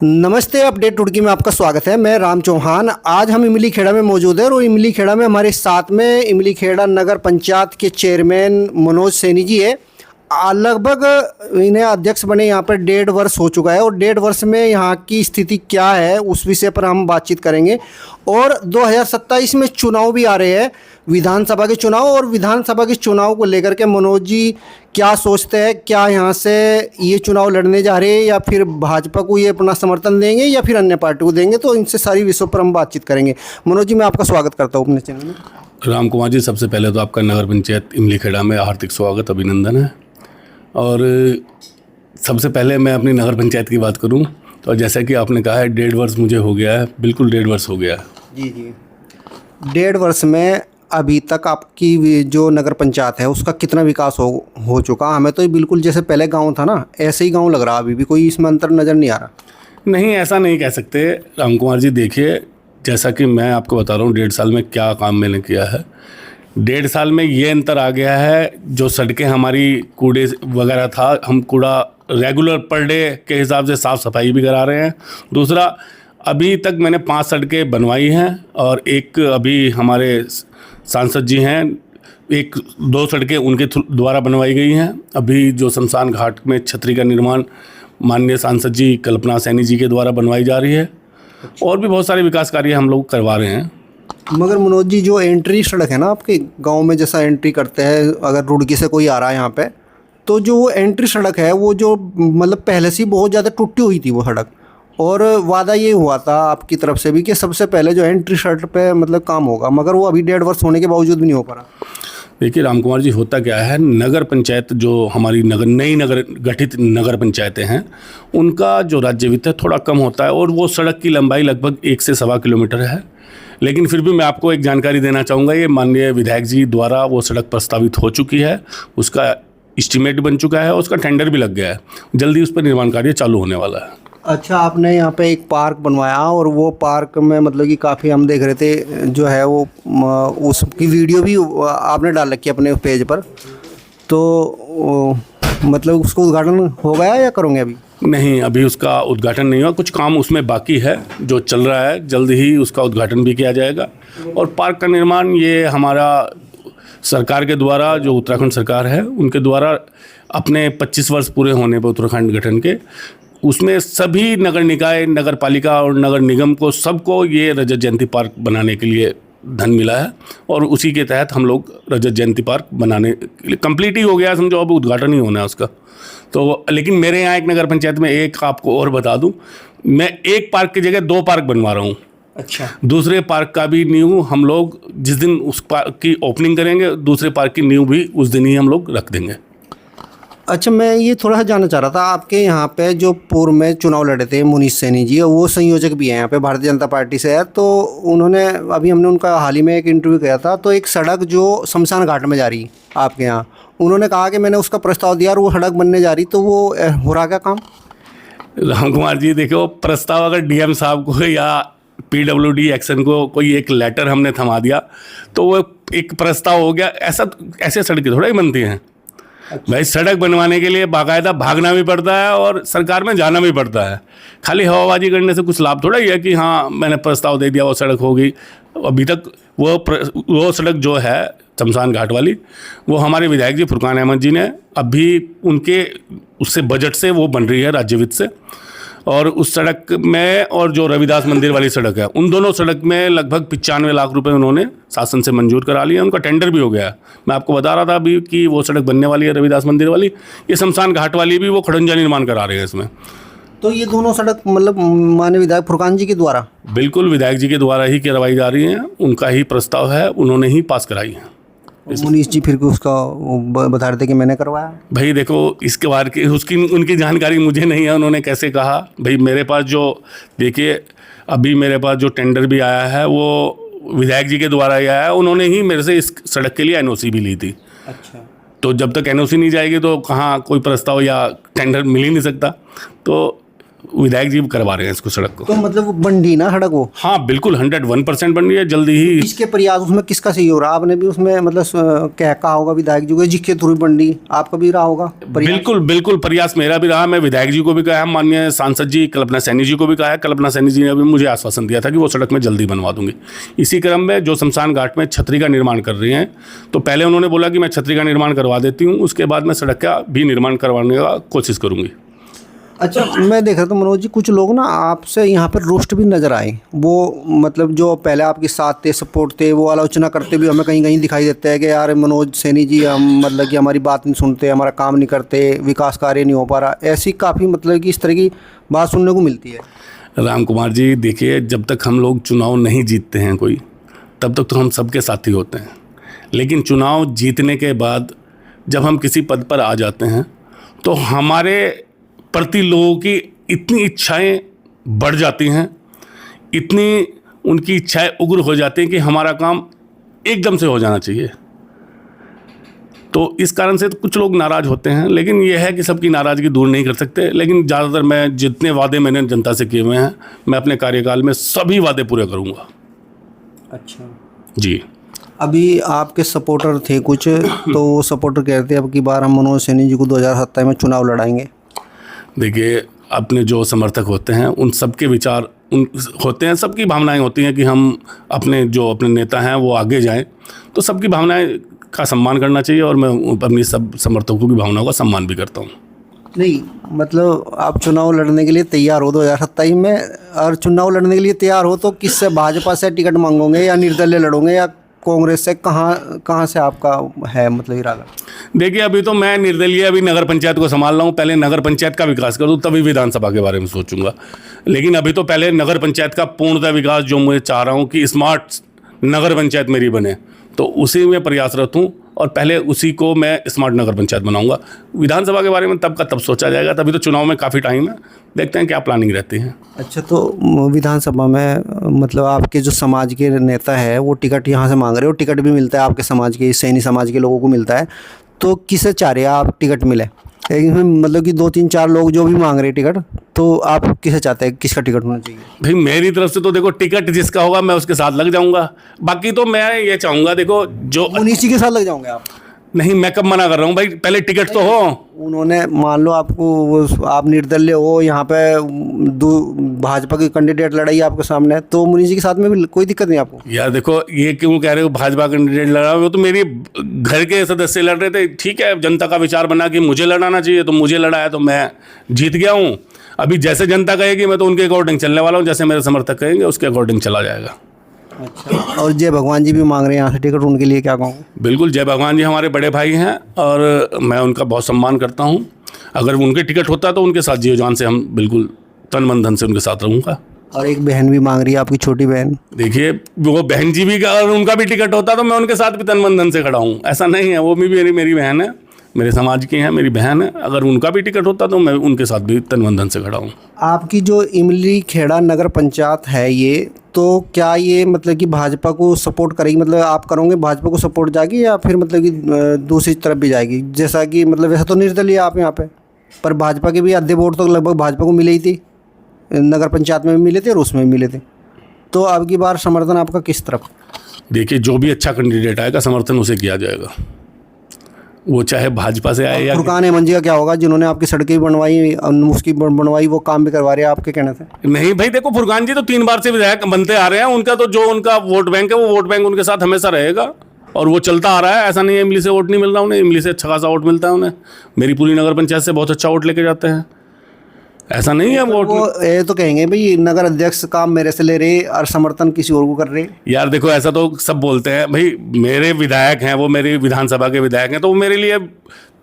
नमस्ते। अपडेट टुडकी में आपका स्वागत है। मैं राम चौहान। आज हम इमली खेड़ा में मौजूद हैं और इमली खेड़ा में हमारे साथ में इमली खेड़ा नगर पंचायत के चेयरमैन मनोज सैनी जी है। लगभग इन्हें अध्यक्ष बने यहाँ पर 1.5 वर्ष हो चुका है और 1.5 वर्ष में यहाँ की स्थिति क्या है उस विषय पर हम बातचीत करेंगे। और 2027 में चुनाव भी आ रहे हैं, विधानसभा के चुनाव, और विधानसभा के चुनाव को लेकर के मनोज जी क्या सोचते हैं? क्या यहाँ से ये चुनाव लड़ने जा रहे हैं या फिर भाजपा को ये अपना समर्थन देंगे या फिर अन्य पार्टी को देंगे? तो इनसे सारी विषयों पर हम बातचीत करेंगे। मनोज जी, मैं आपका स्वागत करता हूँ अपने चैनल में। राम कुमार जी, सबसे पहले तो आपका नगर पंचायत इमली खेड़ा में हार्दिक स्वागत, अभिनंदन है। और सबसे पहले मैं अपनी नगर पंचायत की बात करूं तो जैसा कि आपने कहा है 1.5 वर्ष मुझे हो गया है, बिल्कुल 1.5 वर्ष हो गया है। जी जी। 1.5 वर्ष में अभी तक आपकी जो नगर पंचायत है उसका कितना विकास हो चुका? हमें तो ये बिल्कुल जैसे पहले गांव था ना, ऐसे ही गांव लग रहा, अभी भी कोई इसमें अंतर नज़र नहीं आ रहा। नहीं, ऐसा नहीं कह सकते राम कुमार जी। देखिए, जैसा कि मैं आपको बता रहा हूँ 1.5 साल में क्या काम मैंने किया है। 1.5 साल में ये अंतर आ गया है, जो सड़कें हमारी कूड़े वगैरह था, हम कूड़ा रेगुलर पर डे के हिसाब से साफ़ सफाई भी करा रहे हैं। दूसरा, अभी तक मैंने 5 सड़कें बनवाई हैं और एक अभी हमारे सांसद जी हैं, 1-2 सड़कें उनके द्वारा बनवाई गई हैं। अभी जो शमशान घाट में छतरी का निर्माण माननीय सांसद जी कल्पना सैनी जी के द्वारा बनवाई जा रही है। और भी बहुत सारे विकास कार्य हम लोग करवा रहे हैं। मगर मनोज जी, जो एंट्री सड़क है ना आपके गांव में, जैसा एंट्री करते हैं अगर रुड़की से कोई आ रहा है यहाँ पे, तो जो वो एंट्री सड़क है वो जो मतलब पहले से ही बहुत ज़्यादा टूटी हुई थी वो सड़क, और वादा ये हुआ था आपकी तरफ से भी कि सबसे पहले जो एंट्री सड़क पे मतलब काम होगा, मगर वो अभी 1.5 वर्ष होने के बावजूद भी नहीं हो पा रहा। देखिए राम कुमार जी, होता क्या है, नगर पंचायत जो हमारी नई नगर गठित नगर पंचायतें हैं, उनका जो राज्य वित्त है थोड़ा कम होता है और वो सड़क की लंबाई लगभग 1 से 1.25 किलोमीटर है। लेकिन फिर भी मैं आपको एक जानकारी देना चाहूँगा, ये माननीय विधायक जी द्वारा वो सड़क प्रस्तावित हो चुकी है, उसका एस्टीमेट बन चुका है, उसका टेंडर भी लग गया है, जल्दी उस पर निर्माण कार्य चालू होने वाला है। अच्छा, आपने यहाँ पे एक पार्क बनवाया और वो पार्क में मतलब कि काफ़ी हम देख रहे थे जो है वो उसकी वीडियो भी आपने डाल रखी है अपने पेज पर, तो मतलब उसको उद्घाटन हो गया या करोगे अभी? नहीं, अभी उसका उद्घाटन नहीं हुआ, कुछ काम उसमें बाकी है जो चल रहा है, जल्द ही उसका उद्घाटन भी किया जाएगा। और पार्क का निर्माण ये हमारा सरकार के द्वारा, जो उत्तराखंड सरकार है उनके द्वारा, अपने 25 वर्ष पूरे होने पर उत्तराखंड गठन के, उसमें सभी नगर निकाय, नगर पालिका और नगर निगम को सबको ये रजत जयंती पार्क बनाने के लिए धन मिला है और उसी के तहत हम लोग रजत जयंती पार्क बनाने के लिए कंप्लीट ही हो गया, समझो अब उद्घाटन ही होना है उसका। तो लेकिन मेरे यहाँ एक नगर पंचायत में, एक आपको और बता दूं, मैं एक पार्क की जगह 2 पार्क बनवा रहा हूँ। अच्छा। दूसरे पार्क का भी नींव हम लोग जिस दिन उस पार्क की ओपनिंग करेंगे, दूसरे पार्क की नींव भी उस दिन ही हम लोग रख देंगे। अच्छा, मैं ये थोड़ा सा जानना चाह रहा था, आपके यहाँ पे जो पूर्व में चुनाव लड़े थे मुनीष सैनी जी, वो संयोजक भी हैं यहाँ पे, भारतीय जनता पार्टी से है, तो उन्होंने अभी हमने उनका हाल ही में एक इंटरव्यू किया था, तो एक सड़क जो शमशान घाट में जा रही आपके यहाँ, उन्होंने कहा कि मैंने उसका प्रस्ताव दिया और वो सड़क बनने जा रही, तो वो हो रहा क्या काम? राम कुमार जी, देखो, प्रस्ताव अगर डीएम साहब को या पीडब्ल्यूडी एक्शन को कोई एक लेटर हमने थमा दिया तो वो एक प्रस्ताव हो गया, ऐसे सड़कें थोड़ा ही बनती हैं। अच्छा। भाई, सड़क बनवाने के लिए बाकायदा भागना भी पड़ता है और सरकार में जाना भी पड़ता है। खाली हवाबाजी करने से कुछ लाभ थोड़ा ही है कि हाँ मैंने प्रस्ताव दे दिया वो सड़क होगी। अभी तक वो सड़क जो है शमशान घाट वाली, वो हमारे विधायक जी फुरकान अहमद जी ने अभी उनके उससे बजट से वो बन रही है, राज्य वित्त से। और उस सड़क में, और जो रविदास मंदिर वाली सड़क है, उन दोनों सड़क में लगभग 95 लाख रुपए उन्होंने शासन से मंजूर करा लिया, उनका टेंडर भी हो गया है। मैं आपको बता रहा था अभी कि वो सड़क बनने वाली है रविदास मंदिर वाली, ये शमशान घाट वाली भी वो खड़ंजा निर्माण करा रहे हैं इसमें। तो ये दोनों सड़क मतलब माननीय विधायक फुरकान जी के द्वारा? बिल्कुल, विधायक जी के द्वारा ही करवाई जा रही हैं, उनका ही प्रस्ताव है, उन्होंने ही पास कराई है। मुनीष जी फिर उसका बता रहे थे कि मैंने करवाया। भाई देखो, इसके बारे की उनकी जानकारी मुझे नहीं है, उन्होंने कैसे कहा। भाई मेरे पास जो, देखिए, अभी मेरे पास जो टेंडर भी आया है वो विधायक जी के द्वारा ही आया है, उन्होंने ही मेरे से इस सड़क के लिए एनओसी भी ली थी। अच्छा। तो जब तक एनओसी नहीं जाएगी तो कहाँ कोई प्रस्ताव या टेंडर मिल ही नहीं सकता। तो विधायक जी करवा रहे हैं इसको सड़क को। तो मतलब वो बन रही ना सड़क वो? हाँ बिल्कुल 101% बन रही है जल्दी ही। किसके प्रयास, उसमें किसका सहयोग रहा? आपने भी उसमें मतलब क्या कहा होगा विधायक जी को, जिसके थ्रू बन रही, आपका भी रहा होगा प्रयास? बिल्कुल बिल्कुल प्रयास मेरा भी रहा। मैं विधायक जी को भी कहा, माननीय सांसद जी कल्पना सैनी जी को भी कहा है। कल्पना सैनी जी ने भी मुझे आश्वासन दिया था कि वो सड़क में जल्दी बनवा दूंगी। इसी क्रम में जो शमशान घाट में छतरी का निर्माण कर रही हैं, तो पहले उन्होंने बोला कि मैं छतरी का निर्माण करवा देती हूँ, उसके बाद मैं सड़क का भी निर्माण करवाने का कोशिश करूँगी। अच्छा, मैं देख रहा था मनोज जी, कुछ लोग ना आपसे यहाँ पर रोस्ट भी नजर आए। वो मतलब जो पहले आपके साथ थे, सपोर्ट थे, वो आलोचना करते भी हमें कहीं कहीं दिखाई देता है कि यार मनोज सैनी जी हम मतलब कि हमारी बात नहीं सुनते, हमारा काम नहीं करते, विकास कार्य नहीं हो पा रहा। ऐसी काफ़ी मतलब कि इस तरह की बात सुनने को मिलती है। राम कुमार जी देखिए, जब तक हम लोग चुनाव नहीं जीतते हैं कोई, तब तक तो हम सबके साथी होते हैं। लेकिन चुनाव जीतने के बाद जब हम किसी पद पर आ जाते हैं तो हमारे प्रति लोगों की इतनी इच्छाएं बढ़ जाती हैं, इतनी उनकी इच्छाएं उग्र हो जाती हैं कि हमारा काम एकदम से हो जाना चाहिए। तो इस कारण से तो कुछ लोग नाराज़ होते हैं, लेकिन यह है कि सबकी नाराज़गी दूर नहीं कर सकते। लेकिन ज़्यादातर मैं जितने वादे मैंने जनता से किए हुए हैं, मैं अपने कार्यकाल में सभी वादे पूरे करूँगा। अच्छा जी। अभी आपके सपोर्टर थे कुछ, तो वो सपोर्टर कह रहे थे अब की बार हम मनोज सैनी जी को 2027 में चुनाव लड़ाएंगे। देखिए, अपने जो समर्थक होते हैं उन सबके विचार उन होते हैं, सबकी भावनाएं होती हैं कि हम अपने जो अपने नेता हैं वो आगे जाएं। तो सबकी भावनाएं का सम्मान करना चाहिए और मैं अपनी सब समर्थकों की भावनाओं का सम्मान भी करता हूं। नहीं मतलब आप चुनाव लड़ने के लिए तैयार हो 2027 में, और चुनाव लड़ने के लिए तैयार हो तो किससे, भाजपा से टिकट मांगोगे या निर्दलीय लड़ोगे या कांग्रेस से? कहाँ से आपका है मतलब इरादा? देखिए, अभी तो मैं निर्दलीय अभी नगर पंचायत को संभाल रहा हूँ। पहले नगर पंचायत का विकास कर दूँ तभी विधानसभा के बारे में सोचूंगा। लेकिन अभी तो पहले नगर पंचायत का पूर्णतः विकास जो मैं चाह रहा हूँ कि स्मार्ट नगर पंचायत मेरी बने, तो उसी में प्रयासरत हूँ और पहले उसी को मैं स्मार्ट नगर पंचायत बनाऊंगा। विधानसभा के बारे में तब का तब सोचा जाएगा, तभी तो चुनाव में काफ़ी टाइम है, देखते हैं क्या प्लानिंग रहती है। अच्छा, तो विधानसभा में मतलब आपके जो समाज के नेता है वो टिकट यहाँ से मांग रहे हो, टिकट भी मिलता है आपके समाज के, सैनी समाज के लोगों को मिलता है, तो किसे चाह रहे हैं आप टिकट मिले? इसमें मतलब कि 2-3-4 लोग जो भी मांग रहे हैं टिकट, तो आप किसे चाहते हैं, किसका टिकट होना चाहिए? भाई मेरी तरफ से तो देखो, टिकट जिसका होगा मैं उसके साथ लग जाऊंगा। बाकी तो मैं ये चाहूंगा, देखो जो मुनीष जी के साथ लग जाओगे आप? नहीं, मैं कब मना कर रहा हूँ भाई, पहले टिकट तो हो। उन्होंने मान लो आपको वो, आप निर्दलीय हो, यहाँ पे भाजपा की कैंडिडेट लड़ाई आपके सामने, तो मुनीष जी के साथ में भी कोई दिक्कत नहीं आपको? यार देखो, ये क्यों कह रहे हो भाजपा कैंडिडेट लड़ा, वो तो मेरी घर के सदस्य लड़ रहे थे। ठीक है, जनता का विचार बना कि मुझे लड़ाना चाहिए तो मुझे लड़ाया, तो मैं जीत गया हूँ। अभी जैसे जनता कहेगी मैं तो उनके अकॉर्डिंग चलने वाला हूँ, जैसे मेरे समर्थक कहेंगे उसके अकॉर्डिंग चला जाएगा। अच्छा, और जय भगवान जी भी मांग रहे हैं यहाँ से टिकट, उनके लिए क्या कहूँ? बिल्कुल, जय भगवान जी हमारे बड़े भाई हैं और मैं उनका बहुत सम्मान करता हूँ। अगर उनके टिकट होता तो उनके साथ जियो जान से हम बिल्कुल तन मन धन से उनके साथ रहूँगा। और एक बहन भी मांग रही है, आपकी छोटी बहन। देखिए, वो बहन जी भी, अगर उनका भी टिकट होता तो मैं उनके साथ भी तन मन धन से खड़ा हूँ। ऐसा नहीं है, वो भी मेरी बहन है, मेरे समाज की हैं, मेरी बहन है। अगर उनका भी टिकट होता तो मैं उनके साथ भी तन मन धन से खड़ा हूँ। आपकी जो इमली खेड़ा नगर पंचायत है ये, तो क्या ये मतलब कि भाजपा को सपोर्ट करेगी, मतलब आप करोगे भाजपा को सपोर्ट जाएगी या फिर मतलब कि दूसरी तरफ भी जाएगी? जैसा कि मतलब वैसा तो निर्दलीय आप यहाँ पे, पर भाजपा के भी आधे वोट तो लगभग भाजपा को मिले ही थी, नगर पंचायत में भी मिले थे और उसमें भी मिले थे, तो अब की बार समर्थन आपका किस तरफ? देखिए, जो भी अच्छा कैंडिडेट आएगा समर्थन उसे किया जाएगा, वो चाहे भाजपा से आए या फुरकान अहमद जी का क्या होगा, जिन्होंने आपकी सड़कें भी बनवाई, उसकी बनवाई, वो काम भी करवा रहे हैं आपके कहने से? नहीं भाई, देखो फुरकान जी तो 3 बार से विधायक बनते आ रहे हैं। उनका तो जो उनका वोट बैंक है वो वोट बैंक उनके साथ हमेशा रहेगा और वो चलता आ रहा है। ऐसा नहीं है इमली से वोट नहीं मिल रहा उन्हें, इमली से अच्छा खासा वोट मिलता है उन्हें। मेरी पूरी नगर पंचायत से बहुत अच्छा वोट लेके जाते हैं, ऐसा नहीं है वोट। वो ये तो कहेंगे भाई नगर अध्यक्ष काम मेरे से ले रहे और समर्थन किसी और को कर रहे। यार देखो, ऐसा तो सब बोलते हैं भाई, मेरे विधायक हैं, वो मेरी विधानसभा के विधायक हैं, तो वो मेरे लिए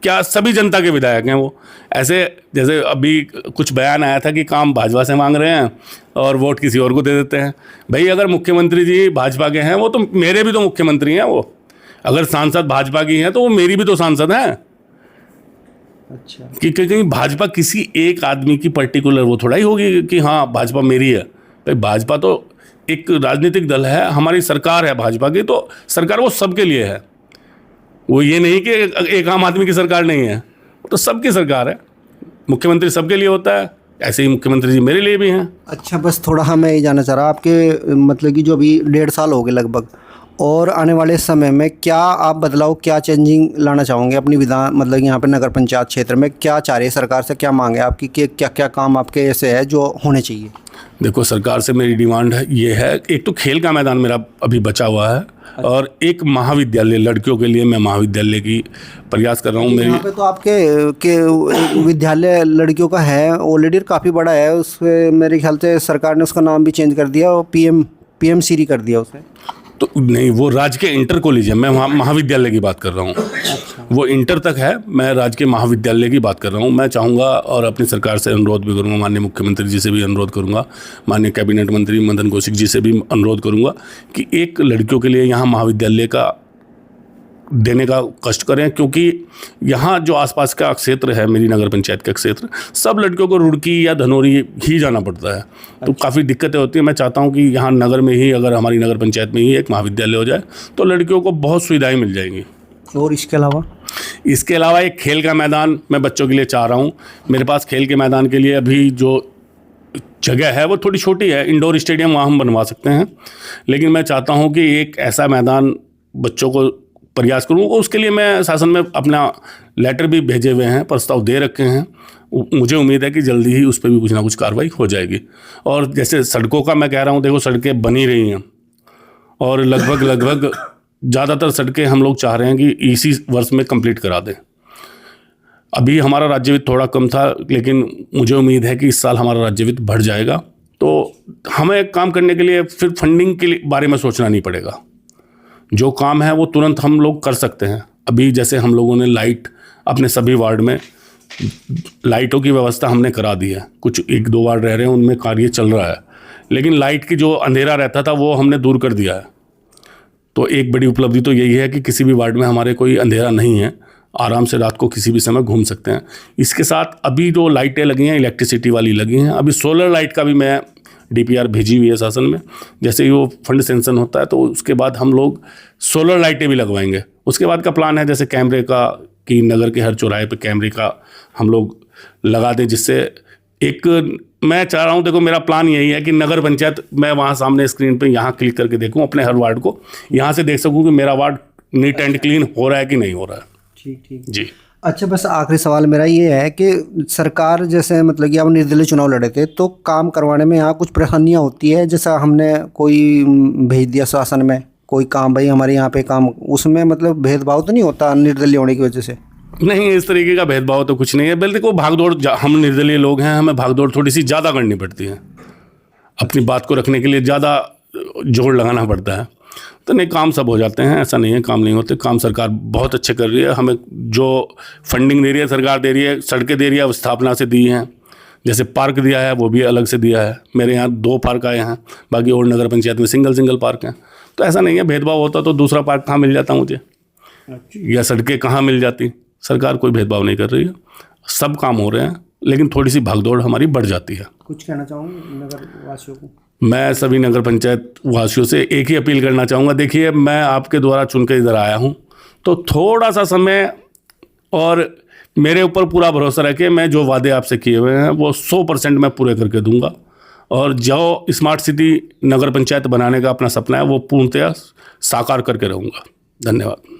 क्या सभी जनता के विधायक हैं वो। ऐसे जैसे अभी कुछ बयान आया था कि काम भाजपा से मांग रहे हैं और वोट किसी और को दे देते हैं। भाई अगर मुख्यमंत्री जी भाजपा के हैं, वो तो मेरे भी तो मुख्यमंत्री हैं। वो अगर सांसद भाजपा की हैं तो वो मेरी भी तो सांसद हैं। अच्छा, कि कहीं भाजपा किसी एक आदमी की पर्टिकुलर वो थोड़ा ही होगी कि हाँ भाजपा मेरी है। भाई भाजपा तो एक राजनीतिक दल है, हमारी सरकार है भाजपा की, तो सरकार वो सबके लिए है। वो ये नहीं कि एक आम आदमी की सरकार नहीं है, वो तो सबकी सरकार है। मुख्यमंत्री सबके लिए होता है, ऐसे ही मुख्यमंत्री जी मेरे लिए भी हैं। अच्छा, बस थोड़ा मैं ये जानना चाह रहा आपके मतलब कि जो अभी 1.5 साल हो गए लगभग, और आने वाले समय में क्या आप बदलाव, क्या चेंजिंग लाना चाहोगे अपनी विधान मतलब यहाँ पे नगर पंचायत क्षेत्र में? क्या चाह रही है सरकार से, क्या मांगे आपकी, कि क्या क्या काम आपके ऐसे है जो होने चाहिए? देखो, सरकार से मेरी डिमांड है, ये है, एक तो खेल का मैदान मेरा अभी बचा हुआ है, और एक महाविद्यालय लड़कियों के लिए मैं महाविद्यालय की प्रयास कर रहा हूँ। मेरी यहाँ पे तो आपके के विद्यालय लड़कियों का है ऑलरेडी, काफ़ी बड़ा है, उसके मेरे ख्याल से सरकार ने उसका नाम भी चेंज कर दिया और पीएम सीरी कर दिया उसे। तो नहीं, वो राजकीय इंटर कॉलेज है, मैं वहाँ महाविद्यालय की बात कर रहा हूँ। वो इंटर तक है, मैं राजकीय महाविद्यालय की बात कर रहा हूँ। मैं चाहूँगा और अपनी सरकार से अनुरोध भी करूँगा, माननीय मुख्यमंत्री जी से भी अनुरोध करूँगा, माननीय कैबिनेट मंत्री मदन कौशिक जी से भी अनुरोध करूँगा कि एक लड़कियों के लिए यहाँ महाविद्यालय का देने का कष्ट करें, क्योंकि यहाँ जो आसपास का क्षेत्र है, मेरी नगर पंचायत का क्षेत्र, सब लड़कियों को रुड़की या धनौरी ही जाना पड़ता है, तो काफ़ी दिक्कतें होती हैं। मैं चाहता हूँ कि यहाँ नगर में ही, अगर हमारी नगर पंचायत में ही एक महाविद्यालय हो जाए तो लड़कियों को बहुत सुविधाएं मिल जाएंगी। और इसके अलावा एक खेल का मैदान मैं बच्चों के लिए चाह रहा हूँ। मेरे पास खेल के मैदान के लिए अभी जो जगह है वो थोड़ी छोटी है, इंडोर स्टेडियम वहाँ हम बनवा सकते हैं, लेकिन मैं चाहता हूँ कि एक ऐसा मैदान बच्चों को प्रयास करूँ। उसके लिए मैं शासन में अपना लेटर भी भेजे हुए हैं, प्रस्ताव दे रखे हैं। मुझे उम्मीद है कि जल्दी ही उस पर भी कुछ ना कुछ कार्रवाई हो जाएगी। और जैसे सड़कों का मैं कह रहा हूँ, देखो सड़कें बनी रही हैं और लगभग ज़्यादातर सड़कें हम लोग चाह रहे हैं कि इसी वर्ष में कंप्लीट करा दें। अभी हमारा राज्य वित्त थोड़ा कम था, लेकिन मुझे उम्मीद है कि इस साल हमारा राज्य वित्त बढ़ जाएगा, तो हमें काम करने के लिए फिर फंडिंग के बारे में सोचना नहीं पड़ेगा। जो काम है वो तुरंत हम लोग कर सकते हैं। अभी जैसे हम लोगों ने लाइट, अपने सभी वार्ड में लाइटों की व्यवस्था हमने करा दी है, कुछ 1-2 वार्ड रह रहे हैं उनमें कार्य चल रहा है, लेकिन लाइट की जो अंधेरा रहता था वो हमने दूर कर दिया है। तो एक बड़ी उपलब्धि तो यही है कि किसी भी वार्ड में हमारे कोई अंधेरा नहीं है, आराम से रात को किसी भी समय घूम सकते हैं। इसके साथ अभी जो लाइटें लगी हैं, इलेक्ट्रिसिटी वाली लगी हैं, अभी सोलर लाइट का भी मैं DPR भेजी हुई है शासन में। जैसे ही वो फंड सेंक्शन होता है तो उसके बाद हम लोग सोलर लाइटें भी लगवाएंगे। उसके बाद का प्लान है जैसे कैमरे का, कि नगर के हर चौराहे पे कैमरे का हम लोग लगा दें, जिससे एक मैं चाह रहा हूँ, देखो मेरा प्लान यही है कि नगर पंचायत, मैं वहाँ सामने स्क्रीन पे यहाँ क्लिक करके देखूँ अपने हर वार्ड को, यहाँ से देख सकूँ कि मेरा वार्ड नीट एंड क्लीन हो रहा है कि नहीं हो रहा है। ठीक जी। अच्छा, बस आखिरी सवाल मेरा ये है कि सरकार जैसे मतलब कि आप निर्दलीय चुनाव लड़े थे, तो काम करवाने में यहाँ कुछ परेशानियाँ होती है? जैसा हमने कोई भेज दिया शासन में कोई काम, भाई हमारे यहाँ पे काम, उसमें मतलब भेदभाव तो नहीं होता निर्दलीय होने की वजह से? नहीं, इस तरीके का भेदभाव तो कुछ नहीं है। बल्कि देखो, भागदौड़, हम निर्दलीय लोग हैं, हमें भागदौड़ थोड़ी सी ज़्यादा करनी पड़ती है, अपनी बात को रखने के लिए ज़्यादा जोर लगाना पड़ता है। तो नहीं, काम सब हो जाते हैं, ऐसा नहीं है काम नहीं होते। काम सरकार बहुत अच्छे कर रही है, हमें जो फंडिंग दे रही है सरकार दे रही है, सड़कें दे रही है, स्थापना से दी हैं, जैसे पार्क दिया है वो भी अलग से दिया है। मेरे यहाँ 2 पार्क आए हैं, बाकी और नगर पंचायत में सिंगल पार्क हैं। तो ऐसा नहीं है, भेदभाव होता तो दूसरा पार्क कहाँ मिल जाता मुझे, या सड़कें कहाँ मिल जाती। सरकार कोई भेदभाव नहीं कर रही है, सब काम हो रहे हैं, लेकिन थोड़ी सी भागदौड़ हमारी बढ़ जाती है। कुछ कहना चाहूँगा नगर वासियों को? मैं सभी नगर पंचायत वासियों से एक ही अपील करना चाहूँगा, देखिए मैं आपके द्वारा चुन के इधर आया हूँ, तो थोड़ा सा समय और मेरे ऊपर पूरा भरोसा रखिए। मैं जो वादे आपसे किए हुए हैं वो 100% मैं पूरे करके दूंगा, और जो स्मार्ट सिटी नगर पंचायत बनाने का अपना सपना है वो पूर्णतया साकार करके रहूँगा। धन्यवाद।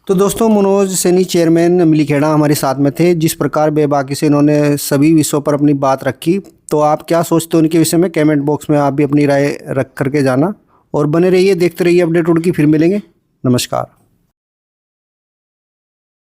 तो दोस्तों, मनोज सैनी चेयरमैन इमलीखेड़ा हमारे साथ में थे। जिस प्रकार बेबाकी से इन्होंने सभी विषयों पर अपनी बात रखी, तो आप क्या सोचते हो उनके विषय में कमेंट बॉक्स में आप भी अपनी राय रख करके जाना, और बने रहिए, देखते रहिए अपडेट उड़की। फिर मिलेंगे, नमस्कार।